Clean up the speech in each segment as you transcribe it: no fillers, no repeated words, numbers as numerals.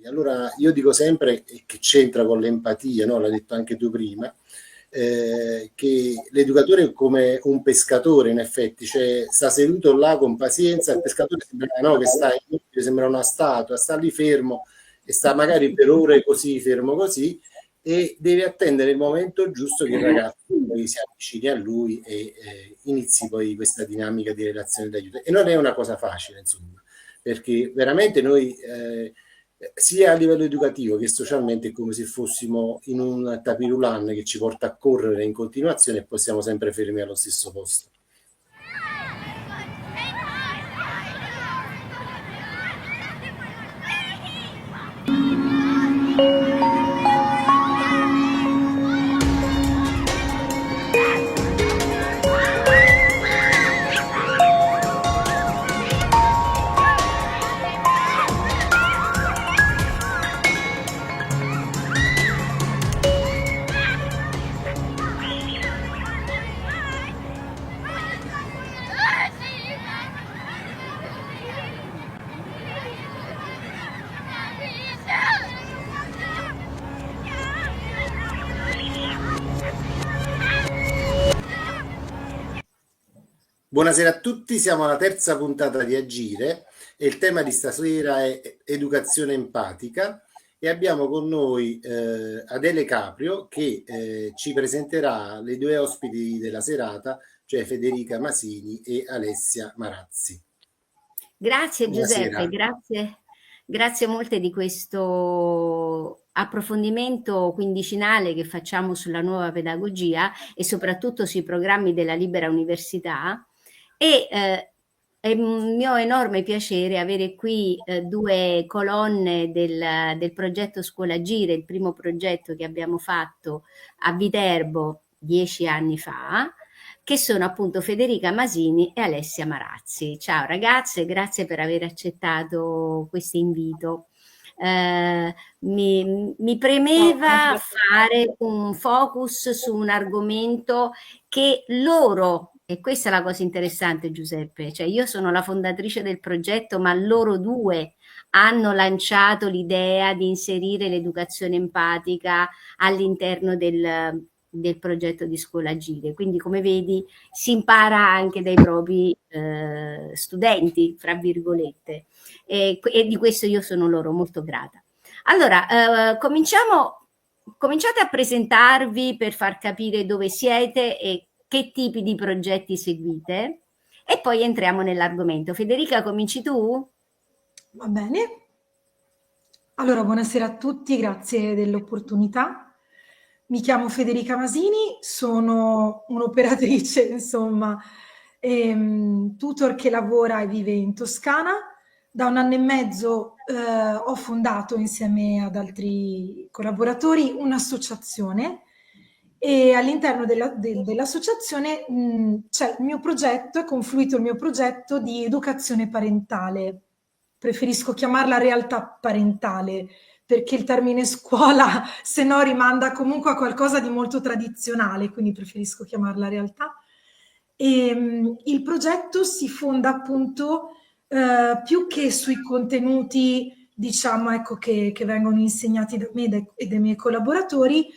Allora io dico sempre, e che c'entra con l'empatia, no? L'hai detto anche tu prima, che l'educatore è come un pescatore, in effetti, cioè sta seduto là con pazienza, il pescatore sembra, no, che sta immobile, sembra una statua, sta lì fermo e sta magari per ore così, fermo così, e deve attendere il momento giusto che il ragazzo poi si avvicini a lui e inizi poi questa dinamica di relazione d'aiuto. E non è una cosa facile, insomma, perché veramente noi sia a livello educativo che socialmente è come se fossimo in un tapirulan che ci porta a correre in continuazione e poi siamo sempre fermi allo stesso posto. Buonasera a tutti, siamo alla terza puntata di Agire e il tema di stasera è educazione empatica e abbiamo con noi Adele Caprio che ci presenterà le due ospiti della serata, cioè Federica Masini e Alessia Marazzi. Grazie Buonasera. Giuseppe, grazie molte di questo approfondimento quindicinale che facciamo sulla nuova pedagogia e soprattutto sui programmi della Libera Università. E è un mio enorme piacere avere qui due colonne del progetto Scuola Agire, il primo progetto che abbiamo fatto a Viterbo 10 anni fa, che sono appunto Federica Masini e Alessia Marazzi. Ciao ragazze, grazie per aver accettato questo invito. Mi premeva fare un focus su un argomento che loro, e questa è la cosa interessante Giuseppe, cioè io sono la fondatrice del progetto, ma loro due hanno lanciato l'idea di inserire l'educazione empatica all'interno del progetto di Scuola Agire. Quindi, come vedi, si impara anche dai propri studenti, fra virgolette, e di questo io sono loro molto grata. Allora, cominciate a presentarvi per far capire dove siete e che tipi di progetti seguite e poi entriamo nell'argomento. Federica, cominci tu? Va bene. Allora, buonasera a tutti, grazie dell'opportunità. Mi chiamo Federica Masini, sono un'operatrice, insomma, tutor che lavora e vive in Toscana. Da 1 anno e mezzo ho fondato insieme ad altri collaboratori un'associazione e all'interno dell'associazione c'è il mio progetto, è confluito il mio progetto di educazione parentale. Preferisco chiamarla realtà parentale perché il termine scuola se no rimanda comunque a qualcosa di molto tradizionale, quindi preferisco chiamarla realtà. E il progetto si fonda appunto più che sui contenuti, diciamo, ecco, che vengono insegnati da me e dai miei collaboratori,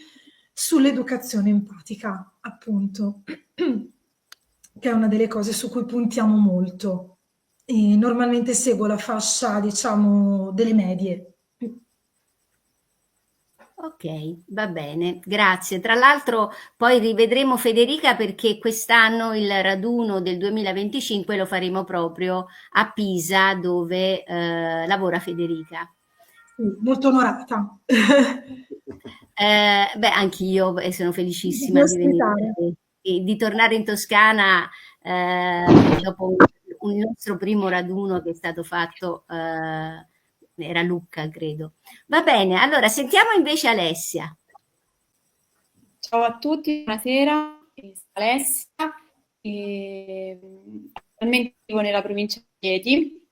sull'educazione empatica, appunto, che è una delle cose su cui puntiamo molto. E normalmente seguo la fascia, diciamo, delle medie. Ok, va bene, grazie. Tra l'altro poi rivedremo Federica perché quest'anno il raduno del 2025 lo faremo proprio a Pisa dove lavora Federica. Molto onorata. Beh, anch'io sono felicissima di venire, di tornare in Toscana dopo un nostro primo raduno che è stato fatto, era Lucca, credo. Va bene, allora sentiamo invece Alessia. Ciao a tutti, buonasera, sono Alessia, attualmente vivo nella provincia di Chieti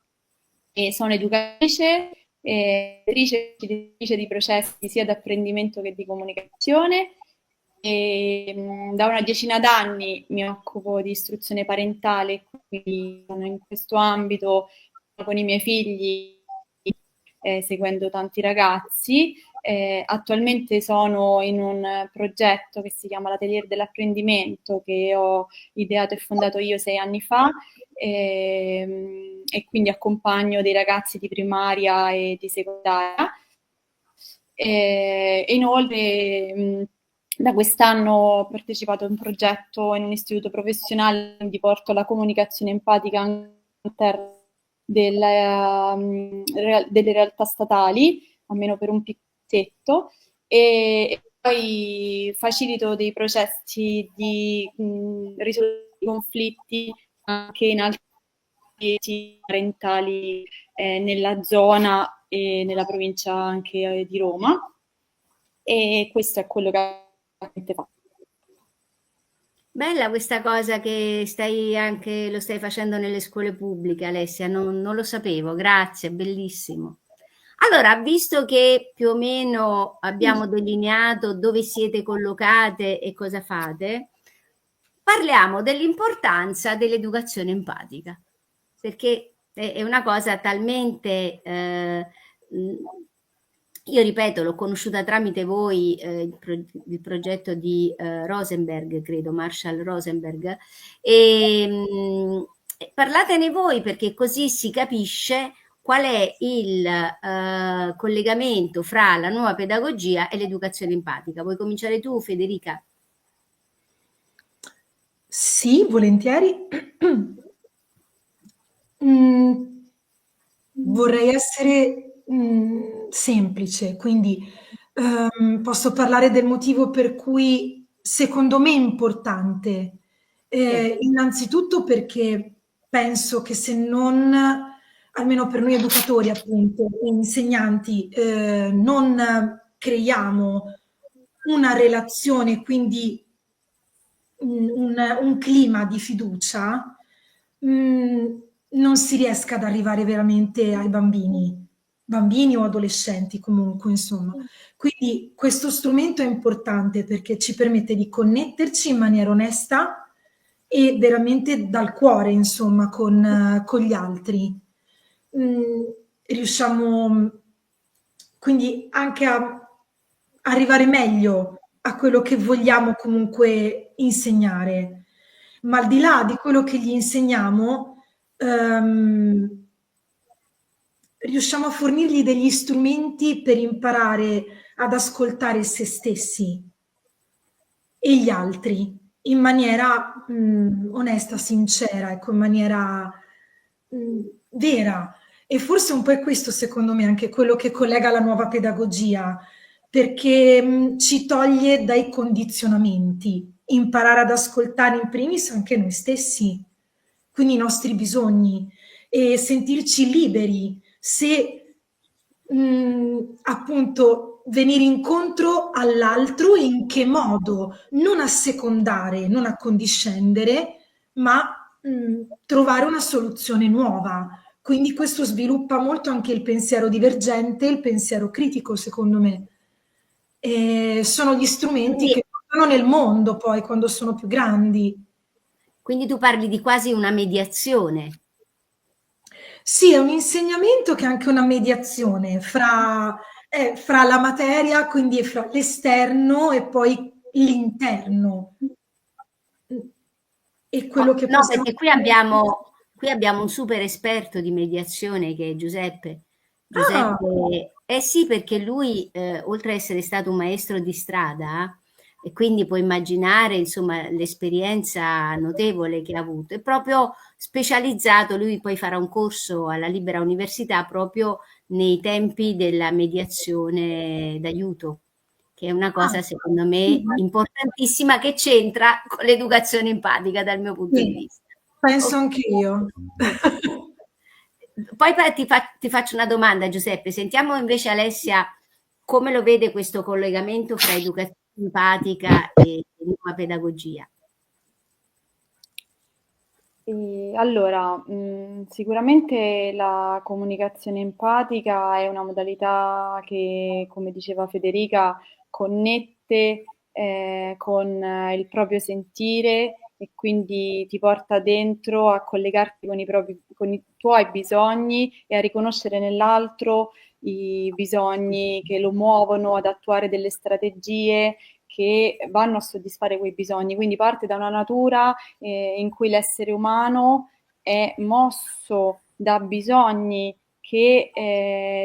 e sono educatrice, editrice di processi sia d'apprendimento che di comunicazione e da una decina d'anni mi occupo di istruzione parentale, quindi sono in questo ambito con i miei figli seguendo tanti ragazzi. Attualmente sono in un progetto che si chiama l'Atelier dell'Apprendimento, che ho ideato e fondato io 6 anni fa, e quindi accompagno dei ragazzi di primaria e di secondaria. Inoltre, da quest'anno ho partecipato a un progetto in un istituto professionale, quindi porto la comunicazione empatica all'interno delle realtà statali, almeno per un pezzetto, e poi facilito dei processi di risoluzione di conflitti anche in altri enti parentali nella zona e nella provincia anche di Roma, e questo è quello che faccio. Bella questa cosa che lo stai facendo nelle scuole pubbliche, Alessia, non lo sapevo, grazie, bellissimo. Allora, visto che più o meno abbiamo delineato dove siete collocate e cosa fate, parliamo dell'importanza dell'educazione empatica, perché è una cosa talmente... io ripeto, l'ho conosciuta tramite voi, il progetto di Rosenberg, credo, Marshall Rosenberg, e parlatene voi perché così si capisce qual è il collegamento fra la nuova pedagogia e l'educazione empatica. Vuoi cominciare tu, Federica? Sì, volentieri. Vorrei essere semplice, quindi posso parlare del motivo per cui secondo me è importante. Innanzitutto perché penso che se non, almeno per noi educatori appunto, e insegnanti, non creiamo una relazione, quindi un clima di fiducia, non si riesca ad arrivare veramente ai bambini o adolescenti comunque, insomma. Quindi questo strumento è importante perché ci permette di connetterci in maniera onesta e veramente dal cuore, insomma, con gli altri. Riusciamo quindi anche a arrivare meglio a quello che vogliamo comunque insegnare, ma al di là di quello che gli insegniamo, riusciamo a fornirgli degli strumenti per imparare ad ascoltare se stessi e gli altri in maniera onesta, sincera, ecco, in maniera vera. E forse un po' è questo, secondo me, anche quello che collega la nuova pedagogia, perché ci toglie dai condizionamenti, imparare ad ascoltare in primis anche noi stessi, quindi i nostri bisogni, e sentirci liberi se appunto venire incontro all'altro, in che modo, non assecondare, non accondiscendere, ma trovare una soluzione nuova. Quindi questo sviluppa molto anche il pensiero divergente, il pensiero critico, secondo me. E sono gli strumenti che portano nel mondo poi quando sono più grandi. Quindi tu parli di quasi una mediazione. Sì, è un insegnamento che è anche una mediazione fra la materia, quindi fra l'esterno e poi l'interno. E quello che No, possiamo perché qui abbiamo un super esperto di mediazione che è Giuseppe. Giuseppe, sì, perché lui, oltre a essere stato un maestro di strada, e quindi puoi immaginare, insomma, l'esperienza notevole che ha avuto, è proprio specializzato, lui poi farà un corso alla Libera Università proprio nei tempi della mediazione d'aiuto, che è una cosa secondo me importantissima che c'entra con l'educazione empatica dal mio punto di vista. Penso anche io. Poi ti faccio una domanda, Giuseppe. Sentiamo invece Alessia come lo vede questo collegamento fra educazione empatica e nuova pedagogia. Allora, sicuramente la comunicazione empatica è una modalità che, come diceva Federica, connette con il proprio sentire e quindi ti porta dentro a collegarti con i tuoi bisogni e a riconoscere nell'altro i bisogni che lo muovono ad attuare delle strategie che vanno a soddisfare quei bisogni. Quindi parte da una natura in cui l'essere umano è mosso da bisogni che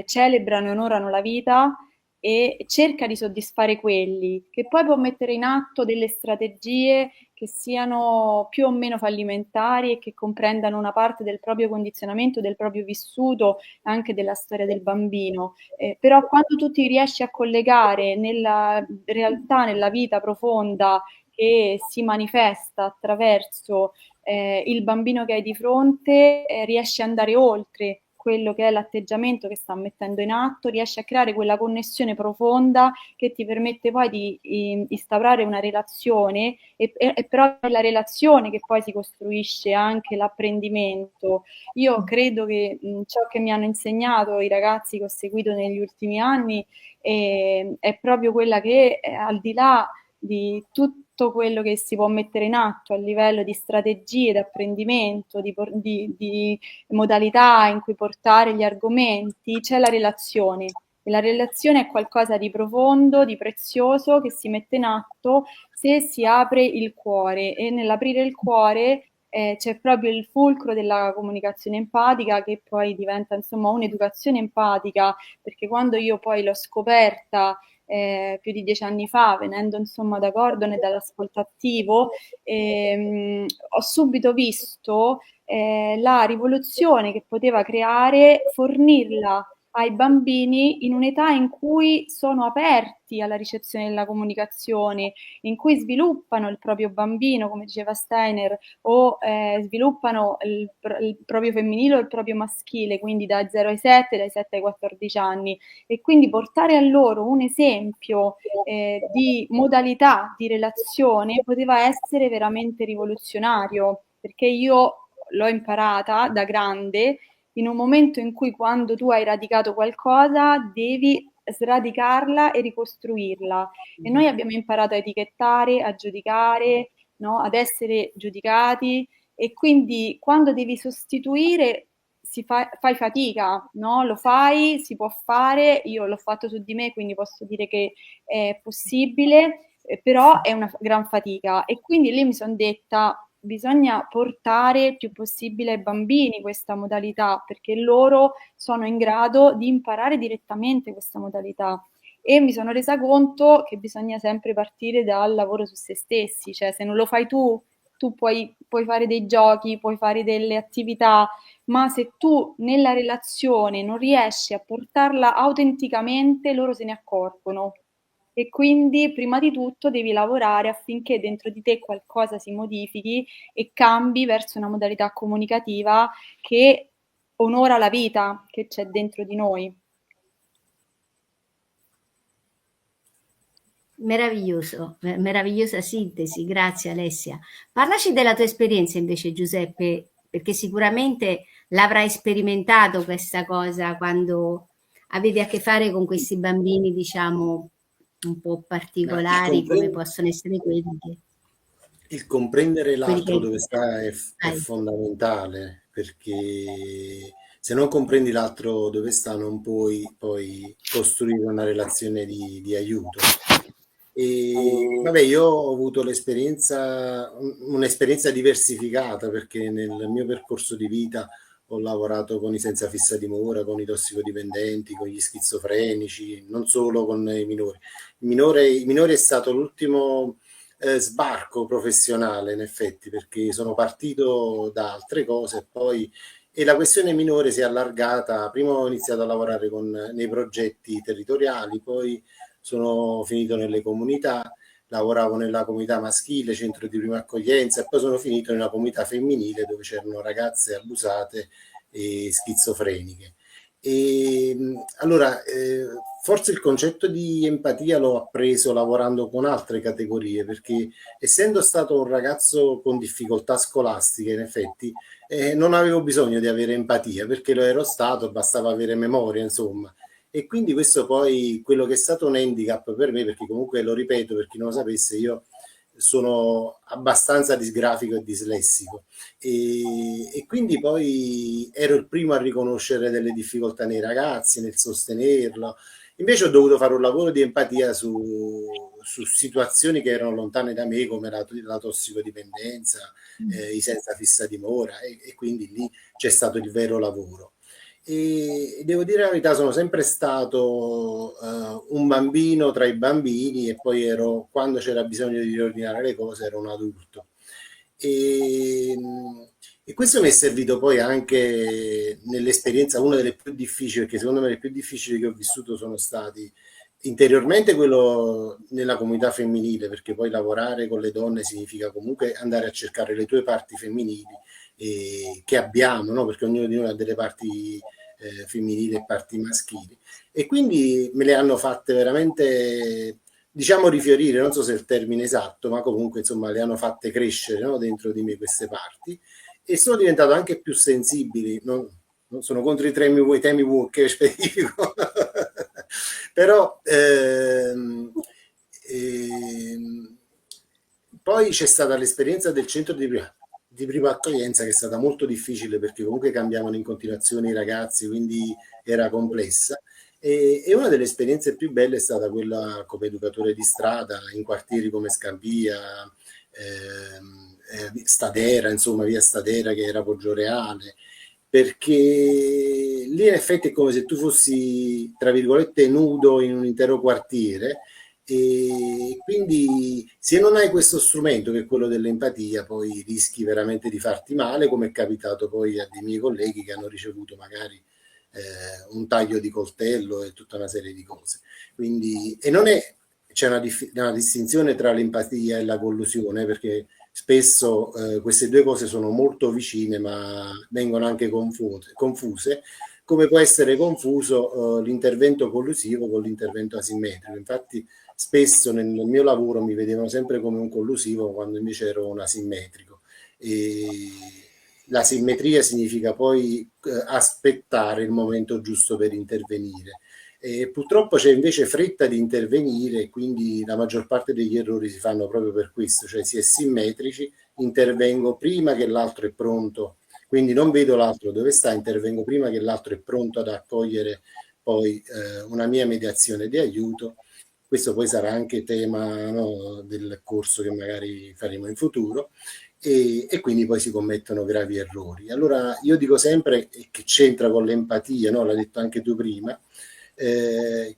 celebrano e onorano la vita e cerca di soddisfare quelli, che poi può mettere in atto delle strategie che siano più o meno fallimentari e che comprendano una parte del proprio condizionamento, del proprio vissuto, anche della storia del bambino. Però quando tu ti riesci a collegare nella realtà, nella vita profonda che si manifesta attraverso il bambino che hai di fronte, riesci ad andare oltre quello che è l'atteggiamento che sta mettendo in atto, riesci a creare quella connessione profonda che ti permette poi di instaurare una relazione e però è la relazione che poi si costruisce anche l'apprendimento. Io credo che ciò che mi hanno insegnato i ragazzi che ho seguito negli ultimi anni è proprio quella che al di là di tutto quello che si può mettere in atto a livello di strategie, di apprendimento, di modalità in cui portare gli argomenti, c'è la relazione. E la relazione è qualcosa di profondo, di prezioso che si mette in atto se si apre il cuore, e nell'aprire il cuore c'è proprio il fulcro della comunicazione empatica, che poi diventa insomma un'educazione empatica, perché quando io poi l'ho scoperta più di 10 anni fa, venendo insomma da Gordon e dall'ascolto attivo, ho subito visto la rivoluzione che poteva creare fornirla ai bambini in un'età in cui sono aperti alla ricezione della comunicazione, in cui sviluppano il proprio bambino, come diceva Steiner, o sviluppano il proprio femminile o il proprio maschile, quindi da 0 ai 7, dai 7 ai 14 anni, e quindi portare a loro un esempio di modalità di relazione poteva essere veramente rivoluzionario, perché io l'ho imparata da grande in un momento in cui, quando tu hai radicato qualcosa, devi sradicarla e ricostruirla. E noi abbiamo imparato a etichettare, a giudicare, no? Ad essere giudicati, e quindi quando devi sostituire fai fatica, no? Lo fai, si può fare, io l'ho fatto su di me, quindi posso dire che è possibile, però è una gran fatica. E quindi lì mi sono detta: bisogna portare il più possibile ai bambini questa modalità, perché loro sono in grado di imparare direttamente questa modalità. E mi sono resa conto che bisogna sempre partire dal lavoro su se stessi, cioè se non lo fai tu puoi fare dei giochi, puoi fare delle attività, ma se tu nella relazione non riesci a portarla autenticamente, loro se ne accorgono. E quindi prima di tutto devi lavorare affinché dentro di te qualcosa si modifichi e cambi verso una modalità comunicativa che onora la vita che c'è dentro di noi. Meraviglioso, meravigliosa sintesi, grazie Alessia. Parlaci della tua esperienza invece, Giuseppe, perché sicuramente l'avrai sperimentato questa cosa quando avevi a che fare con questi bambini, diciamo, un po' particolari, come possono essere quelli che... Il comprendere l'altro che... dove sta è fondamentale, perché se non comprendi l'altro dove sta non puoi poi costruire una relazione di aiuto. E vabbè, io ho avuto un'esperienza diversificata, perché nel mio percorso di vita ho lavorato con i senza fissa dimora, con i tossicodipendenti, con gli schizofrenici, non solo con i minori. I minori è stato l'ultimo sbarco professionale, in effetti, perché sono partito da altre cose e la questione minore si è allargata. Prima ho iniziato a lavorare nei progetti territoriali, poi sono finito nelle comunità, lavoravo nella comunità maschile, centro di prima accoglienza, e poi sono finito nella comunità femminile dove c'erano ragazze abusate e schizofreniche. E allora forse il concetto di empatia l'ho appreso lavorando con altre categorie, perché essendo stato un ragazzo con difficoltà scolastiche, in effetti non avevo bisogno di avere empatia, perché lo ero stato, bastava avere memoria, insomma. E quindi questo poi, quello che è stato un handicap per me, perché comunque, lo ripeto per chi non lo sapesse, io sono abbastanza disgrafico e dislessico e quindi poi ero il primo a riconoscere delle difficoltà nei ragazzi, nel sostenerlo. Invece ho dovuto fare un lavoro di empatia su situazioni che erano lontane da me, come la tossicodipendenza, i senza fissa dimora, e quindi lì c'è stato il vero lavoro. E devo dire la verità, sono sempre stato un bambino tra i bambini, e poi quando c'era bisogno di riordinare le cose, ero un adulto. E, e questo mi è servito poi anche nell'esperienza, una delle più difficili, perché secondo me le più difficili che ho vissuto sono stati interiormente quello nella comunità femminile, perché poi lavorare con le donne significa comunque andare a cercare le tue parti femminili che abbiamo, no? Perché ognuno di noi ha delle parti femminili e parti maschili, e quindi me le hanno fatte veramente, diciamo, rifiorire, non so se è il termine esatto, ma comunque insomma le hanno fatte crescere, no? Dentro di me queste parti, e sono diventato anche più sensibili. Non sono contro i temi woke specifico però poi c'è stata l'esperienza del centro di prima accoglienza, che è stata molto difficile, perché comunque cambiavano in continuazione i ragazzi, quindi era complessa. E una delle esperienze più belle è stata quella come educatore di strada in quartieri come Scampia, Stadera, insomma via Stadera, che era Poggioreale, perché lì in effetti è come se tu fossi, tra virgolette, nudo in un intero quartiere, e quindi se non hai questo strumento, che è quello dell'empatia, poi rischi veramente di farti male, come è capitato poi a dei miei colleghi che hanno ricevuto magari un taglio di coltello e tutta una serie di cose. Quindi, e non è, c'è una distinzione tra l'empatia e la collusione, perché spesso queste due cose sono molto vicine, ma vengono anche confuse, come può essere confuso l'intervento collusivo con l'intervento asimmetrico. Infatti spesso nel mio lavoro mi vedevano sempre come un collusivo, quando invece ero un asimmetrico. E la simmetria significa poi aspettare il momento giusto per intervenire. E purtroppo c'è invece fretta di intervenire, e quindi la maggior parte degli errori si fanno proprio per questo, cioè si è simmetrici, intervengo prima che l'altro è pronto, quindi non vedo l'altro dove sta, intervengo prima che l'altro è pronto ad accogliere poi una mia mediazione di aiuto. Questo poi sarà anche tema, no, del corso che magari faremo in futuro, e quindi poi si commettono gravi errori. Allora io dico sempre, che c'entra con l'empatia, no? L'hai detto anche tu prima, che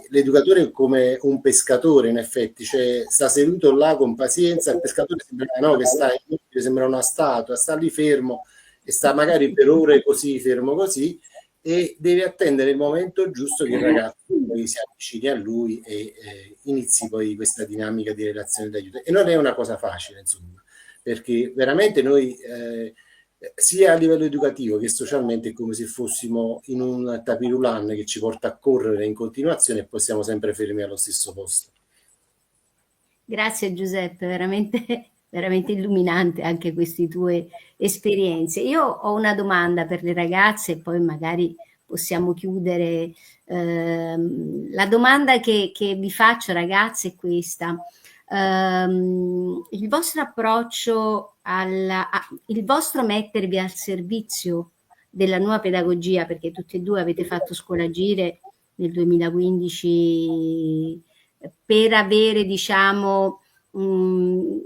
l'educatore è come un pescatore, in effetti, cioè sta seduto là con pazienza, il pescatore sembra, no, che sembra una statua, sta lì fermo e sta magari per ore così, fermo così, e deve attendere il momento giusto che il ragazzo poi si avvicini a lui e inizi poi questa dinamica di relazione d'aiuto. E non è una cosa facile, insomma, perché veramente noi sia a livello educativo che socialmente è come se fossimo in un tapirulan che ci porta a correre in continuazione e poi siamo sempre fermi allo stesso posto. Grazie Giuseppe, veramente illuminante anche queste tue esperienze. Io ho una domanda per le ragazze e poi magari possiamo chiudere. La domanda che vi faccio, ragazze, è questa. Il vostro approccio il vostro mettervi al servizio della nuova pedagogia, perché tutti e due avete fatto Scuola Agire nel 2015 per avere, diciamo, un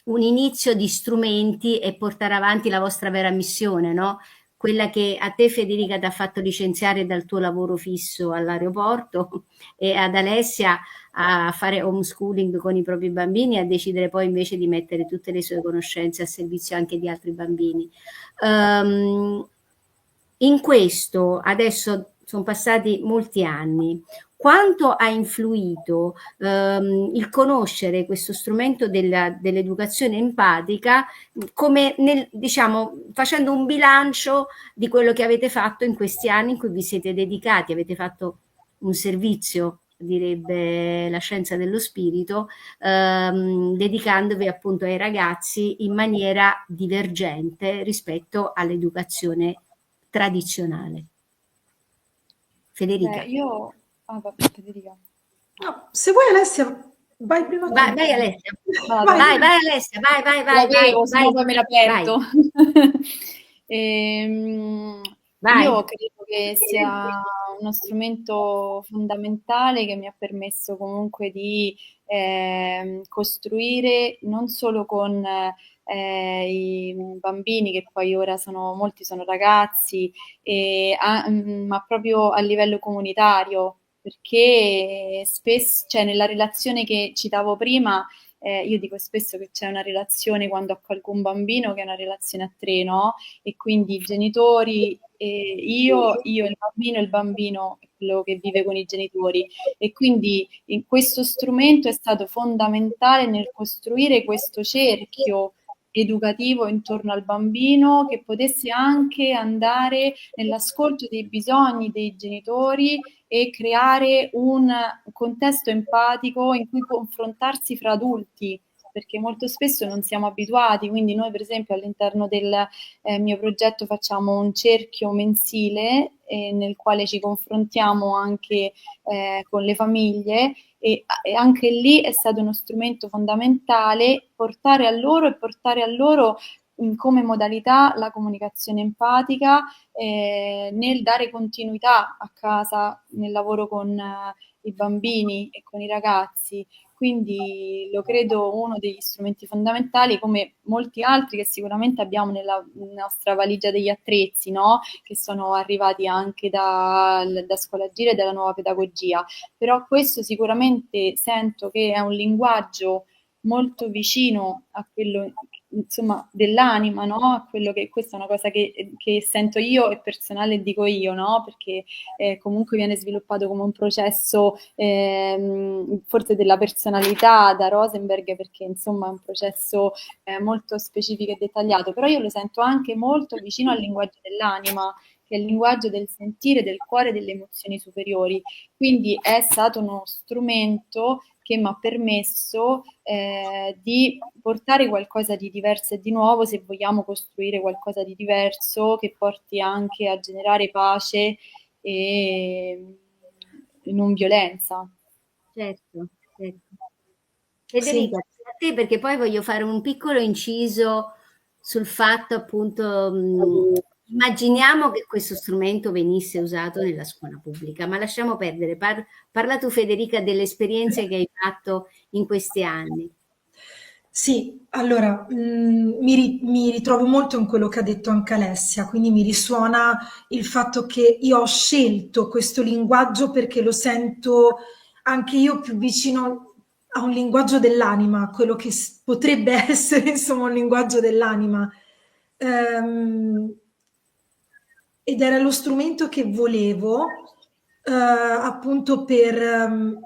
inizio di strumenti e portare avanti la vostra vera missione, no? Quella che a te, Federica, ti ha fatto licenziare dal tuo lavoro fisso all'aeroporto, e ad Alessia a fare homeschooling con i propri bambini, a decidere poi invece di mettere tutte le sue conoscenze a servizio anche di altri bambini. In questo adesso sono passati molti anni. Quanto ha influito il conoscere questo strumento dell'educazione empatica, come diciamo, facendo un bilancio di quello che avete fatto in questi anni in cui vi siete dedicati, avete fatto un servizio, direbbe la scienza dello spirito, dedicandovi appunto ai ragazzi in maniera divergente rispetto all'educazione tradizionale. Federica. Federica. No, se vuoi Alessia Vai prima tu. Vai Alessia. Vado. Vai Alessia, vai. L'avevo, sennò poi me la perdo. Vai. Io credo che sia uno strumento fondamentale che mi ha permesso comunque di costruire non solo con i bambini, che poi ora molti sono ragazzi, ma proprio a livello comunitario, perché spesso, cioè nella relazione che citavo prima, io dico spesso che c'è una relazione quando accolgo un bambino che è una relazione a tre, no? E quindi i genitori, io il bambino è quello che vive con i genitori, e quindi in questo strumento è stato fondamentale nel costruire questo cerchio educativo intorno al bambino, che potesse anche andare nell'ascolto dei bisogni dei genitori e creare un contesto empatico in cui confrontarsi fra adulti, perché molto spesso non siamo abituati. Quindi noi per esempio all'interno del mio progetto facciamo un cerchio mensile nel quale ci confrontiamo anche con le famiglie, e anche lì è stato uno strumento fondamentale portare a loro come modalità la comunicazione empatica, nel dare continuità a casa nel lavoro con i bambini e con i ragazzi. Quindi lo credo uno degli strumenti fondamentali, come molti altri che sicuramente abbiamo nella nostra valigia degli attrezzi, no? Che sono arrivati anche da Scuola Agile e dalla nuova pedagogia. Però questo sicuramente sento che è un linguaggio molto vicino a quello, insomma, dell'anima, no? A quello che questa è una cosa che sento io e personale dico io, no? Perché comunque viene sviluppato come un processo forse della personalità da Rosenberg, perché insomma è un processo molto specifico e dettagliato, però io lo sento anche molto vicino al linguaggio dell'anima, che è il linguaggio del sentire, del cuore, delle emozioni superiori. Quindi è stato uno strumento che mi ha permesso di portare qualcosa di diverso e di nuovo, se vogliamo costruire qualcosa di diverso che porti anche a generare pace e non violenza. Certo. Federica, sì. A te, perché poi voglio fare un piccolo inciso sul fatto, appunto, immaginiamo che questo strumento venisse usato nella scuola pubblica, ma lasciamo perdere. Parla tu, Federica, delle esperienze che hai fatto in questi anni. Sì, allora mi ritrovo molto in quello che ha detto anche Alessia, quindi mi risuona il fatto che io ho scelto questo linguaggio perché lo sento anche io più vicino a un linguaggio dell'anima, quello che potrebbe essere insomma un linguaggio dell'anima. Ed era lo strumento che volevo appunto per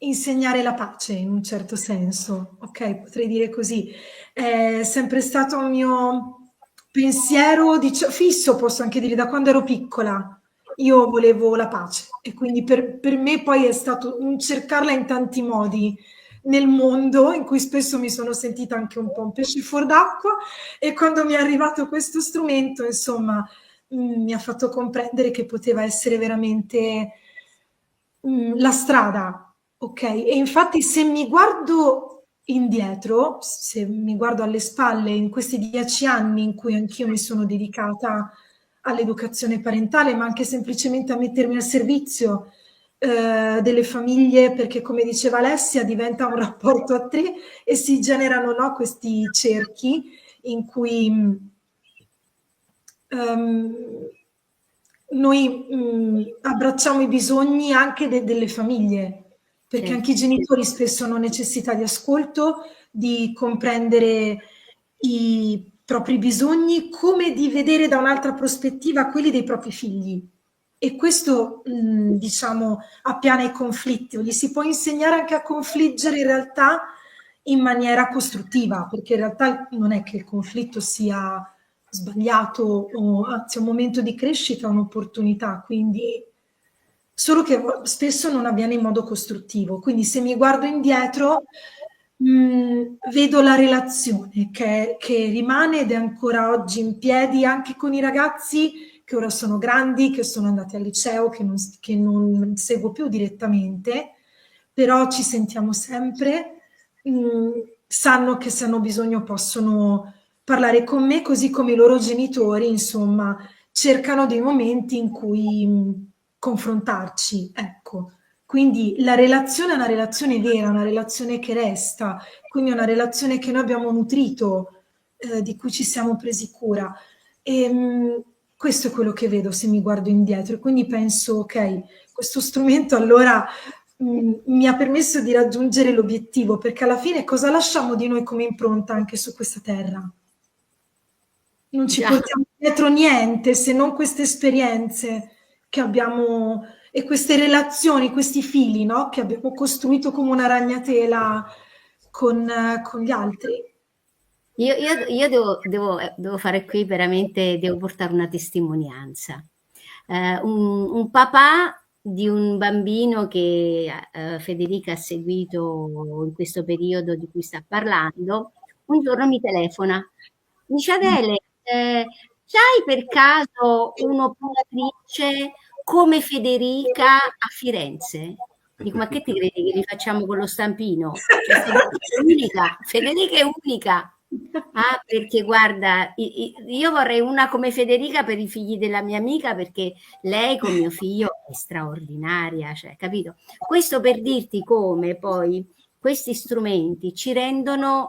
insegnare la pace in un certo senso, ok? Potrei dire così. È sempre stato un mio pensiero fisso, posso anche dire, da quando ero piccola. Io volevo la pace e quindi per me poi è stato un cercarla in tanti modi nel mondo, in cui spesso mi sono sentita anche un po' un pesce fuor d'acqua, e quando mi è arrivato questo strumento, insomma, mi ha fatto comprendere che poteva essere veramente la strada. Ok, e infatti se mi guardo indietro, se mi guardo alle spalle in questi 10 anni in cui anch'io mi sono dedicata all'educazione parentale, ma anche semplicemente a mettermi al servizio delle famiglie, perché come diceva Alessia diventa un rapporto a tre e si generano, no, questi cerchi in cui noi abbracciamo i bisogni anche delle famiglie, perché anche i genitori spesso hanno necessità di ascolto, di comprendere i propri bisogni, come di vedere da un'altra prospettiva quelli dei propri figli. E questo, diciamo, appiana i conflitti, o gli si può insegnare anche a confliggere in realtà in maniera costruttiva, perché in realtà non è che il conflitto sia sbagliato, o anzi è un momento di crescita, un'opportunità, quindi solo che spesso non avviene in modo costruttivo. Quindi se mi guardo indietro vedo la relazione che rimane ed è ancora oggi in piedi anche con i ragazzi che ora sono grandi, che sono andati al liceo, che non seguo più direttamente, però ci sentiamo sempre, sanno che se hanno bisogno possono parlare con me, così come i loro genitori, insomma, cercano dei momenti in cui confrontarci, ecco. Quindi la relazione è una relazione vera, una relazione che resta, quindi è una relazione che noi abbiamo nutrito, di cui ci siamo presi cura. E questo è quello che vedo se mi guardo indietro, e quindi penso, ok, questo strumento allora mi ha permesso di raggiungere l'obiettivo, perché alla fine cosa lasciamo di noi come impronta anche su questa terra? Non ci Già. portiamo dietro niente se non queste esperienze che abbiamo e queste relazioni, questi fili, no? Che abbiamo costruito come una ragnatela con gli altri. Io devo fare qui veramente, devo portare una testimonianza. Un papà di un bambino che Federica ha seguito in questo periodo di cui sta parlando, un giorno mi telefona. Dice: Adele, c'hai per caso un'operatrice come Federica a Firenze? Dico: ma che ti credi che li facciamo con lo stampino? Cioè, Federica è unica. Ah, perché guarda, io vorrei una come Federica per i figli della mia amica, perché lei con mio figlio è straordinaria, cioè, capito? Questo per dirti come poi questi strumenti ci rendono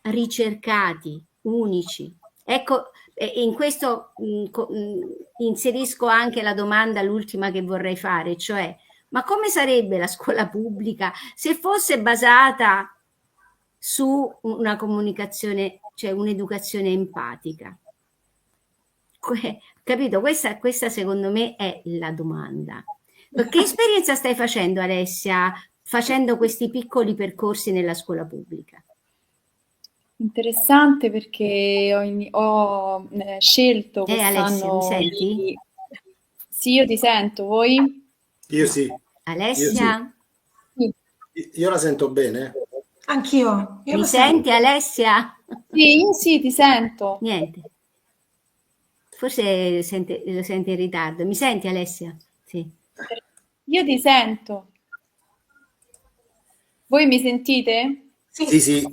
ricercati, unici. Ecco, in questo inserisco anche la domanda, l'ultima che vorrei fare, cioè, ma come sarebbe la scuola pubblica se fosse basata su una comunicazione, cioè un'educazione empatica? Capito? Questa secondo me è la domanda. Che esperienza stai facendo, Alessia, facendo questi piccoli percorsi nella scuola pubblica? Interessante, perché ho scelto Alessia, mi quest'anno senti? Sì, io ti sento, voi? Io sì, Alessia? Sì, io la sento bene. Anch'io. Io Mi lo sento. senti, Alessia? io sì, ti sento. Niente. Forse lo sente in ritardo. Mi senti, Alessia? Sì. Io ti sento. Voi mi sentite? Sì, sì.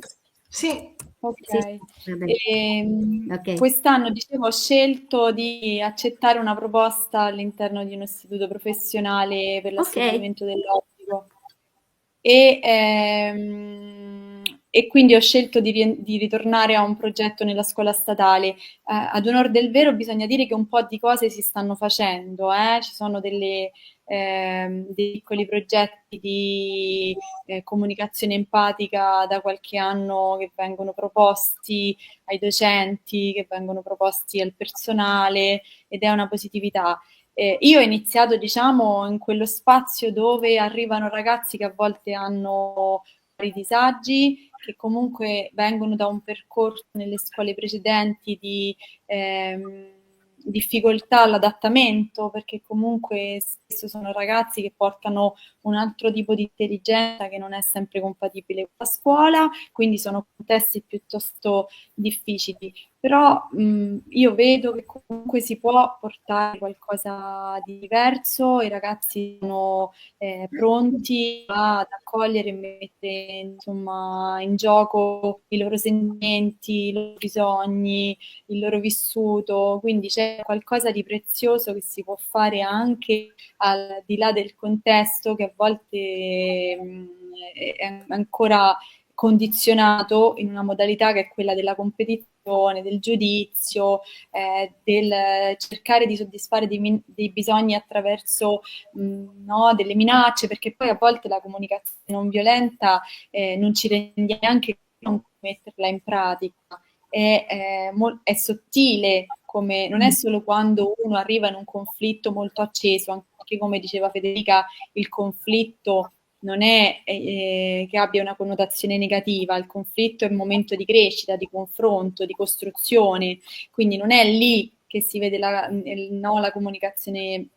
Sì. Ok. Sì, va bene. Ok. Quest'anno, dicevo, ho scelto di accettare una proposta all'interno di un istituto professionale per l'assolvimento dell'obbligo. E quindi ho scelto di ritornare a un progetto nella scuola statale. Ad onor del vero bisogna dire che un po' di cose si stanno facendo, ci sono dei piccoli progetti di comunicazione empatica da qualche anno che vengono proposti ai docenti, che vengono proposti al personale, ed è una positività. Io ho iniziato, diciamo, in quello spazio dove arrivano ragazzi che a volte hanno vari disagi, che comunque vengono da un percorso nelle scuole precedenti di difficoltà all'adattamento, perché comunque spesso sono ragazzi che portano un altro tipo di intelligenza che non è sempre compatibile con la scuola, quindi sono contesti piuttosto difficili. Però io vedo che comunque si può portare qualcosa di diverso, i ragazzi sono pronti ad accogliere e mettere, insomma, in gioco i loro sentimenti, i loro bisogni, il loro vissuto, quindi c'è qualcosa di prezioso che si può fare anche al di là del contesto, che a volte è ancora condizionato in una modalità che è quella della competizione, del giudizio, del cercare di soddisfare dei bisogni attraverso delle minacce, perché poi a volte la comunicazione non violenta non ci rende neanche non metterla in pratica. È sottile, come non è solo quando uno arriva in un conflitto molto acceso, anche come diceva Federica, il conflitto non è che abbia una connotazione negativa, il conflitto è un momento di crescita, di confronto, di costruzione, quindi non è lì che si vede la comunicazione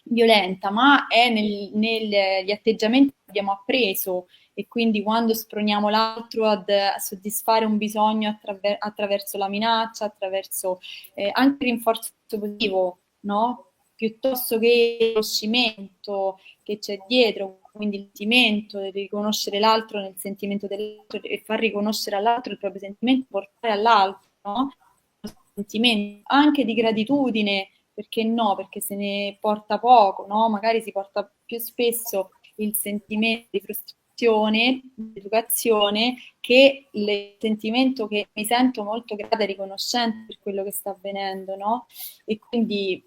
violenta, ma è negli atteggiamenti che abbiamo appreso, e quindi quando sproniamo l'altro a soddisfare un bisogno attraverso la minaccia, attraverso anche il rinforzo positivo, no? piuttosto che il riconoscimento che c'è dietro, quindi il sentimento di riconoscere l'altro nel sentimento dell'altro e far riconoscere all'altro il proprio sentimento, portare all'altro, no? Un sentimento anche di gratitudine, perché no? Perché se ne porta poco, no? Magari si porta più spesso il sentimento di frustrazione, di educazione, che il sentimento che mi sento molto grata e riconoscente per quello che sta avvenendo, no? E quindi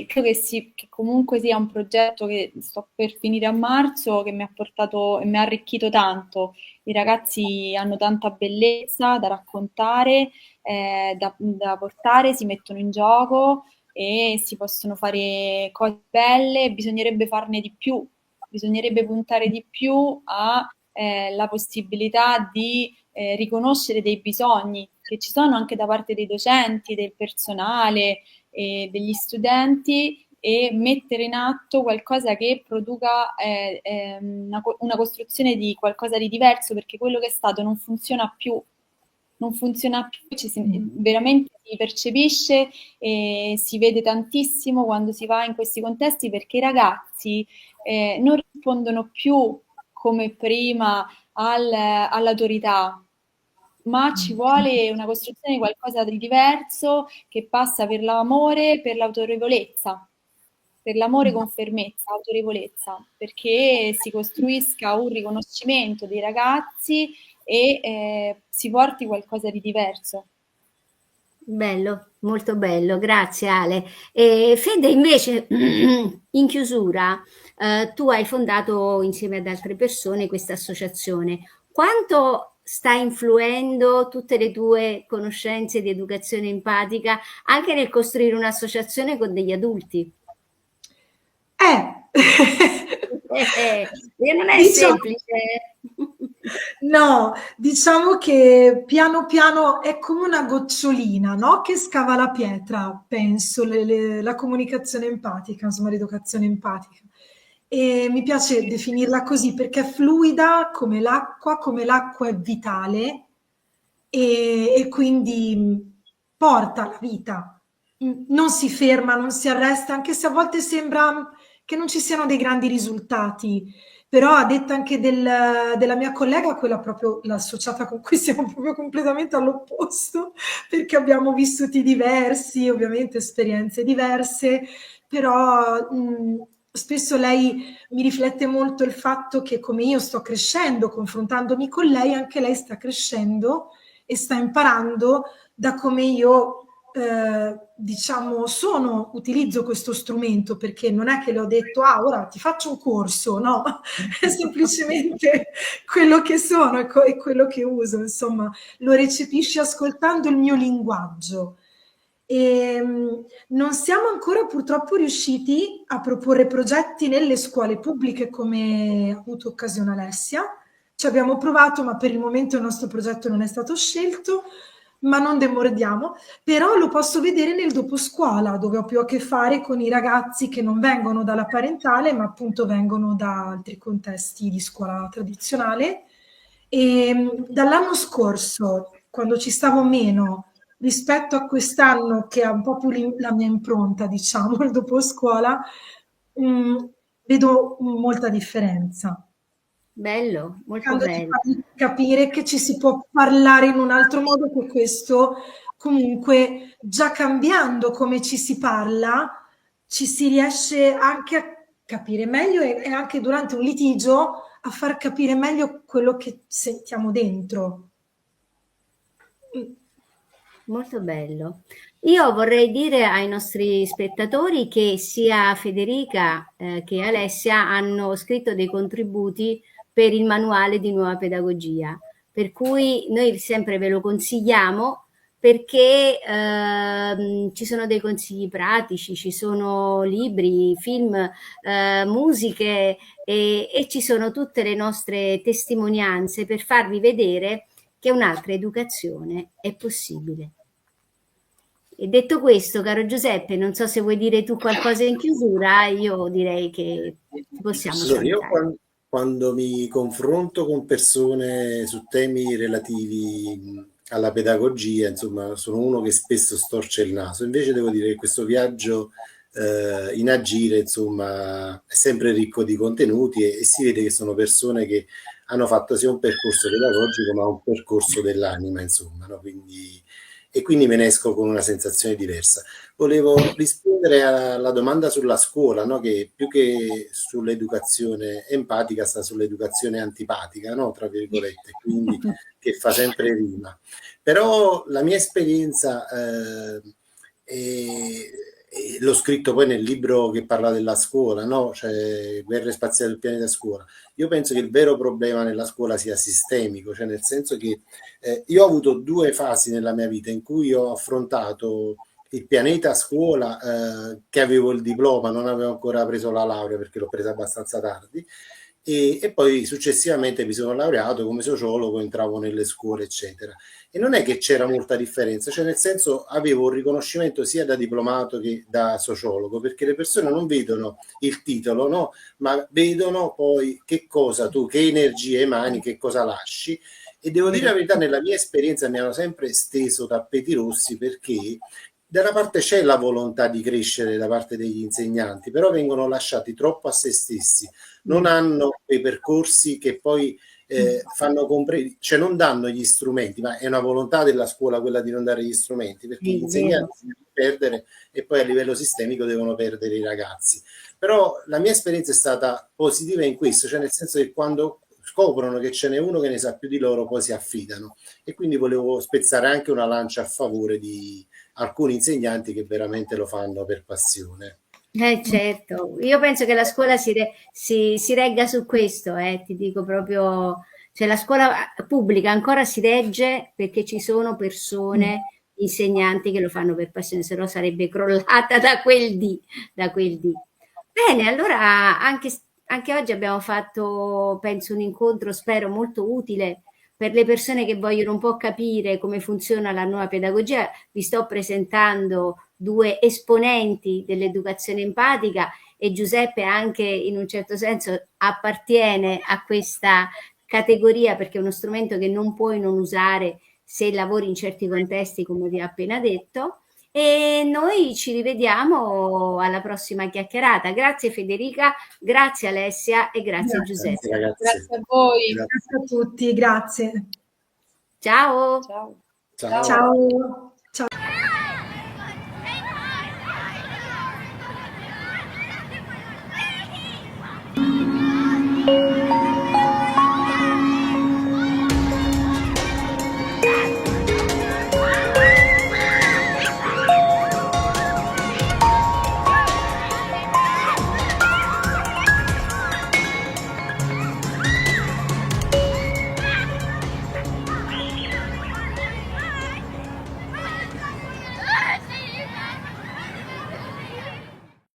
credo che comunque sia un progetto che sto per finire a marzo, che mi ha portato e mi ha arricchito tanto. I ragazzi hanno tanta bellezza da raccontare, da portare, si mettono in gioco e si possono fare cose belle, bisognerebbe farne di più, bisognerebbe puntare di più alla possibilità di riconoscere dei bisogni che ci sono anche da parte dei docenti, del personale, degli studenti e mettere in atto qualcosa che produca una costruzione di qualcosa di diverso, perché quello che è stato non funziona più, veramente si percepisce e si vede tantissimo quando si va in questi contesti, perché i ragazzi non rispondono più come prima all'autorità, ma ci vuole una costruzione di qualcosa di diverso che passa per l'amore, per l'autorevolezza, per l'amore con fermezza, autorevolezza, perché si costruisca un riconoscimento dei ragazzi e si porti qualcosa di diverso. Bello, molto bello, grazie Ale. E Fede, invece, in chiusura, tu hai fondato insieme ad altre persone questa associazione. Quanto sta influendo tutte le tue conoscenze di educazione empatica anche nel costruire un'associazione con degli adulti? Non è semplice. No, diciamo che piano piano è come una gocciolina, no? Che scava la pietra, penso, la comunicazione empatica, insomma, l'educazione empatica. E mi piace definirla così perché è fluida come l'acqua è vitale e quindi porta la vita. Non si ferma, non si arresta, anche se a volte sembra che non ci siano dei grandi risultati. Però a detta anche della mia collega, quella proprio l'associata con cui siamo proprio completamente all'opposto, perché abbiamo vissuti diversi, ovviamente esperienze diverse, però spesso lei mi riflette molto il fatto che come io sto crescendo, confrontandomi con lei, anche lei sta crescendo e sta imparando da come io diciamo utilizzo questo strumento, perché non è che le ho detto ora ti faccio un corso, no, è semplicemente quello che sono e quello che uso, insomma lo recepisci ascoltando il mio linguaggio. E non siamo ancora purtroppo riusciti a proporre progetti nelle scuole pubbliche come ha avuto occasione Alessia. Ci abbiamo provato, ma per il momento il nostro progetto non è stato scelto, ma non demordiamo. Però lo posso vedere nel dopo scuola, dove ho più a che fare con i ragazzi che non vengono dalla parentale, ma appunto vengono da altri contesti di scuola tradizionale. E dall'anno scorso, quando ci stavo meno, rispetto a quest'anno che ha un po' più la mia impronta, diciamo, il dopo scuola, vedo molta differenza. Bello, molto Cercando bello. di fargli capire che ci si può parlare in un altro modo, che questo comunque già cambiando come ci si parla, ci si riesce anche a capire meglio e anche durante un litigio a far capire meglio quello che sentiamo dentro. Molto bello. Io vorrei dire ai nostri spettatori che sia Federica che Alessia hanno scritto dei contributi per il manuale di nuova pedagogia, per cui noi sempre ve lo consigliamo perché ci sono dei consigli pratici, ci sono libri, film, musiche e ci sono tutte le nostre testimonianze per farvi vedere che un'altra educazione è possibile. E detto questo, caro Giuseppe, non so se vuoi dire tu qualcosa in chiusura, io direi che possiamo salutare. Io quando mi confronto con persone su temi relativi alla pedagogia, insomma, sono uno che spesso storce il naso. Invece devo dire che questo viaggio in agire, insomma, è sempre ricco di contenuti e si vede che sono persone che hanno fatto sia un percorso pedagogico ma un percorso dell'anima, insomma, no? Quindi me ne esco con una sensazione diversa. Volevo rispondere alla domanda sulla scuola, no? Che più che sull'educazione empatica sta sull'educazione antipatica, no? Tra virgolette, quindi che fa sempre rima. Però la mia esperienza, l'ho scritto poi nel libro che parla della scuola, no? Cioè Guerre spaziali del pianeta scuola. Io penso che il vero problema nella scuola sia sistemico, cioè nel senso che io ho avuto 2 fasi nella mia vita in cui ho affrontato il pianeta scuola, che avevo il diploma, non avevo ancora preso la laurea perché l'ho presa abbastanza tardi, e poi successivamente mi sono laureato come sociologo, entravo nelle scuole, eccetera. E non è che c'era molta differenza, cioè nel senso avevo un riconoscimento sia da diplomato che da sociologo, perché le persone non vedono il titolo, no? Ma vedono poi che cosa tu, che energie emani, che cosa lasci. E devo dire la verità, nella mia esperienza mi hanno sempre steso tappeti rossi, perché da una parte c'è la volontà di crescere da parte degli insegnanti, però vengono lasciati troppo a se stessi, non hanno quei percorsi che poi fanno comprendere, cioè non danno gli strumenti, ma è una volontà della scuola quella di non dare gli strumenti, perché gli insegnanti si devono perdere e poi a livello sistemico devono perdere i ragazzi. Però la mia esperienza è stata positiva in questo, cioè nel senso che quando scoprono che ce n'è uno che ne sa più di loro, poi si affidano. E quindi volevo spezzare anche una lancia a favore di alcuni insegnanti che veramente lo fanno per passione. Certo, io penso che la scuola si regga su questo, ti dico proprio, cioè la scuola pubblica ancora si regge perché ci sono persone, insegnanti che lo fanno per passione, se no sarebbe crollata da quel dì. Bene, allora anche oggi abbiamo fatto, penso, un incontro, spero, molto utile per le persone che vogliono un po' capire come funziona la nuova pedagogia. Vi sto presentando 2 esponenti dell'educazione empatica e Giuseppe anche in un certo senso appartiene a questa categoria, perché è uno strumento che non puoi non usare se lavori in certi contesti, come vi ho appena detto. E noi ci rivediamo alla prossima chiacchierata. Grazie Federica, grazie Alessia e grazie Giuseppe. Grazie a voi. Grazie a tutti, grazie. Ciao. Ciao. Ciao. Ciao.